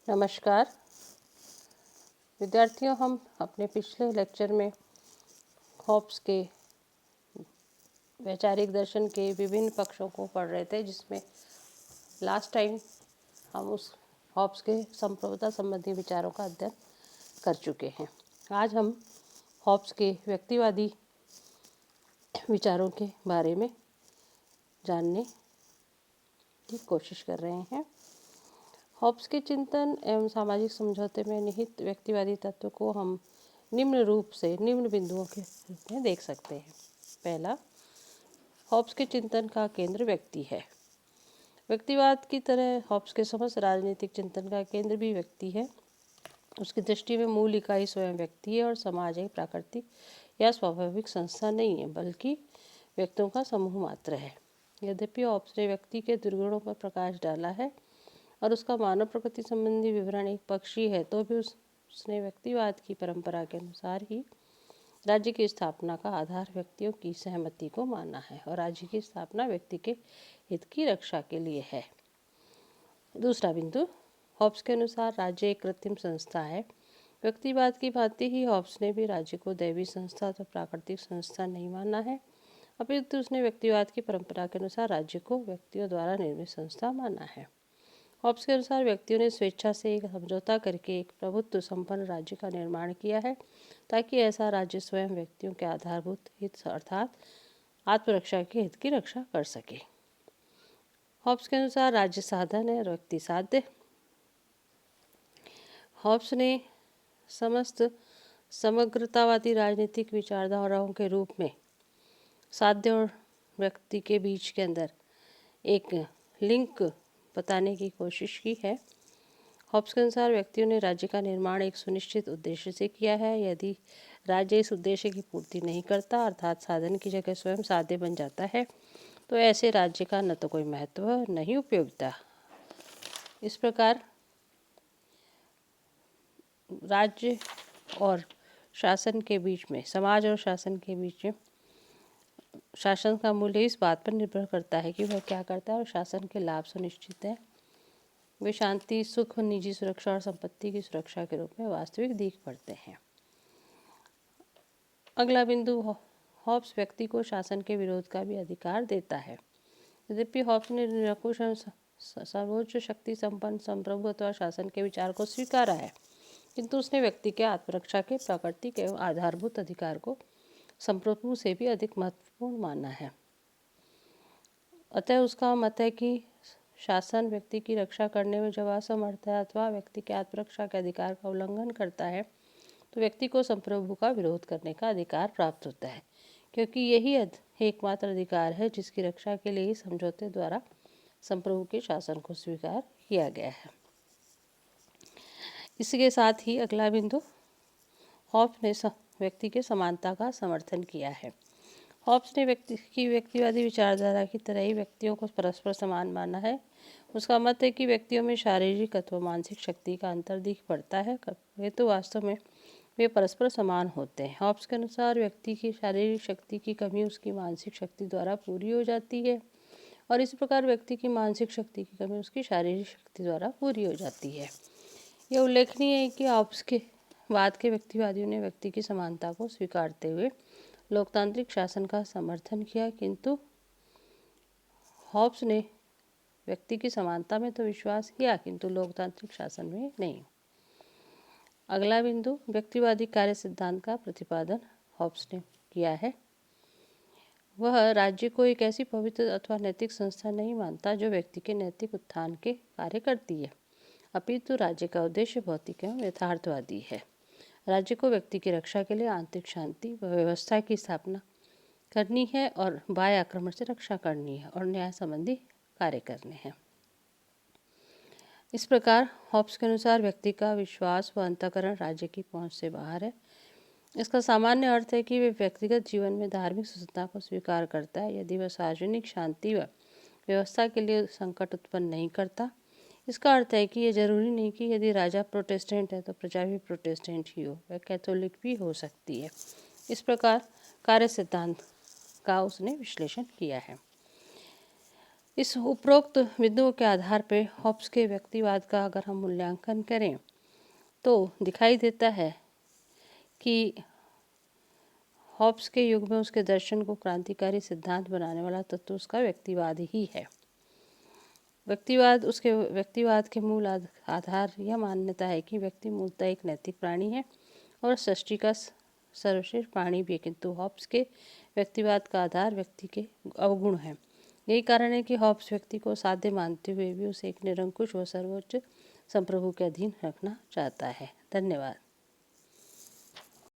नमस्कार विद्यार्थियों, हम अपने पिछले लेक्चर में हॉब्स के वैचारिक दर्शन के विभिन्न पक्षों को पढ़ रहे थे, जिसमें लास्ट टाइम हम उस हॉब्स के संप्रभुता संबंधी विचारों का अध्ययन कर चुके हैं। आज हम हॉब्स के व्यक्तिवादी विचारों के बारे में जानने की कोशिश कर रहे हैं। हॉब्स के चिंतन एवं सामाजिक समझौते में निहित व्यक्तिवादी तत्व को हम निम्न बिंदुओं के रूप में देख सकते हैं। पहला, हॉब्स के चिंतन का केंद्र व्यक्ति है। व्यक्तिवाद की तरह हॉब्स के समस्त राजनीतिक चिंतन का केंद्र भी व्यक्ति है। उसकी दृष्टि में मूल इकाई स्वयं व्यक्ति है और समाज एक प्राकृतिक या स्वाभाविक संस्था नहीं है, बल्कि व्यक्तियों का समूह मात्र है। यद्यपि हॉब्स ने व्यक्ति के दुर्गुणों पर प्रकाश डाला है और उसका मानव प्रकृति संबंधी विवरण एक पक्षी है, तो भी उसने व्यक्तिवाद की परंपरा के अनुसार ही राज्य की स्थापना का आधार व्यक्तियों की सहमति को माना है और राज्य की स्थापना व्यक्ति के हित की रक्षा के लिए है। दूसरा बिंदु, हॉब्स के अनुसार राज्य एक कृत्रिम संस्था है। व्यक्तिवाद की भांति ही हॉब्स ने भी राज्य को दैवी संस्था अथवा प्राकृतिक संस्था नहीं माना है, अपितु उसने व्यक्तिवाद की परंपरा के अनुसार राज्य को व्यक्तियों द्वारा निर्मित संस्था माना है। हॉब्स के अनुसार व्यक्तियों ने स्वेच्छा से एक समझौता करके एक प्रभुत्व संपन्न राज्य का निर्माण किया है, ताकि ऐसा राज्य स्वयं व्यक्तियों के आधारभूत हित अर्थात आत्मरक्षा के हित की रक्षा कर सके। हॉब्स के अनुसार राज्य साधन है और व्यक्ति साध्य। हॉब्स ने समस्त समग्रतावादी राजनीतिक विचारधाराओं के रूप में साध्य और व्यक्ति के बीच के अंदर एक लिंक बताने की कोशिश की है। हॉब्स के अनुसार व्यक्तियों ने राज्य का निर्माण एक सुनिश्चित उद्देश्य से किया है। यदि राज्य इस उद्देश्य की पूर्ति नहीं करता, अर्थात साधन की जगह स्वयं साध्य बन जाता है, तो ऐसे राज्य का न तो कोई महत्व नहीं उपयोगिता। इस प्रकार राज्य और शासन के बीच में, समाज और शासन के बीच में, शासन का मूल्य इस बात पर निर्भर करता है कि वह क्या करता है और शासन के लाभ सुनिश्चित है। वे शांति, सुख, निजी सुरक्षा और संपत्ति की सुरक्षा के रूप में वास्तविक दिख पड़ते हैं। अगला बिंदु, हॉब्स व्यक्ति को शासन के विरोध का भी अधिकार देता है। यद्यपि हॉब्स ने निरंकुश सर्वोच्च शक्ति संपन्न संप्रभु अथवा शासन के विचार को स्वीकारा है, किंतु उसने व्यक्ति के आत्मरक्षा के प्राकृतिक एवं आधारभूत अधिकार को संप्रभु से भी अधिक महत्वपूर्ण माना है। अतः उसका मत है कि शासन व्यक्ति की रक्षा करने में जब असमर्थ है अथवा व्यक्ति के आत्मरक्षा के अधिकार का उल्लंघन करता है, तो व्यक्ति को संप्रभु का विरोध करने का अधिकार प्राप्त होता है, क्योंकि यही एकमात्र अधिकार है जिसकी रक्षा के लिए ही समझौते द्वारा संप्रभु के शासन को स्वीकार किया गया है। इसके साथ ही अगला बिंदु, हॉब्स ने व्यक्ति के समानता का समर्थन किया है। हॉब्स ने व्यक्तिवादी विचारधारा की तरह ही व्यक्तियों को परस्पर समान माना है। उसका मत है कि व्यक्तियों में शारीरिक अथवा मानसिक शक्ति का अंतर दिख पड़ता है, तो वास्तव में वे परस्पर समान होते हैं। हॉब्स के अनुसार व्यक्ति की शारीरिक शक्ति की कमी उसकी मानसिक शक्ति द्वारा पूरी हो जाती है और इस प्रकार व्यक्ति की मानसिक शक्ति की कमी उसकी शारीरिक शक्ति द्वारा पूरी हो जाती है। यह उल्लेखनीय है कि हॉब्स के बाद के व्यक्तिवादियों ने व्यक्ति की समानता को स्वीकारते हुए लोकतांत्रिक शासन का समर्थन किया, किंतु हॉब्स ने व्यक्ति की समानता में तो विश्वास किया, किंतु लोकतांत्रिक शासन में नहीं। अगला बिंदु, व्यक्तिवादी कार्य सिद्धांत का प्रतिपादन हॉब्स ने किया है। वह राज्य को एक ऐसी पवित्र अथवा नैतिक संस्था नहीं मानता जो व्यक्ति के नैतिक उत्थान के कार्य करती है, अपितु राज्य का उद्देश्य भौतिक एवं यथार्थवादी है। राज्य को व्यक्ति की रक्षा के लिए आंतरिक शांति व व्यवस्था की स्थापना करनी है और बाह्य आक्रमण से रक्षा करनी है और न्याय संबंधी कार्य करने हैं। इस प्रकार हॉब्स के अनुसार व्यक्ति का विश्वास व अंतःकरण राज्य की पहुंच से बाहर है। इसका सामान्य अर्थ है कि वे व्यक्तिगत जीवन में धार्मिक स्वतंत्रता को स्वीकार करता है यदि वह सार्वजनिक शांति व व्यवस्था के लिए संकट उत्पन्न नहीं करता। इसका अर्थ है कि यह जरूरी नहीं कि यदि राजा प्रोटेस्टेंट है तो प्रजा भी प्रोटेस्टेंट ही हो, वह कैथोलिक भी हो सकती है। इस प्रकार कार्य सिद्धांत का उसने विश्लेषण किया है। इस उपरोक्त बिंदुओं के आधार पर हॉब्स के व्यक्तिवाद का अगर हम मूल्यांकन करें तो दिखाई देता है कि हॉब्स के युग में उसके दर्शन को क्रांतिकारी सिद्धांत बनाने वाला तत्व उसका व्यक्तिवाद ही है। उसके व्यक्तिवाद के मूल आधार यह मान्यता है कि व्यक्ति मूलतः एक नैतिक प्राणी है और सृष्टि का सर्वश्रेष्ठ प्राणी भी है, किंतु हॉब्स के व्यक्तिवाद का आधार व्यक्ति के अवगुण है। यही कारण है कि हॉब्स व्यक्ति को साध्य मानते हुए भी उसे एक निरंकुश व सर्वोच्च संप्रभु के अधीन रखना चाहता है। धन्यवाद।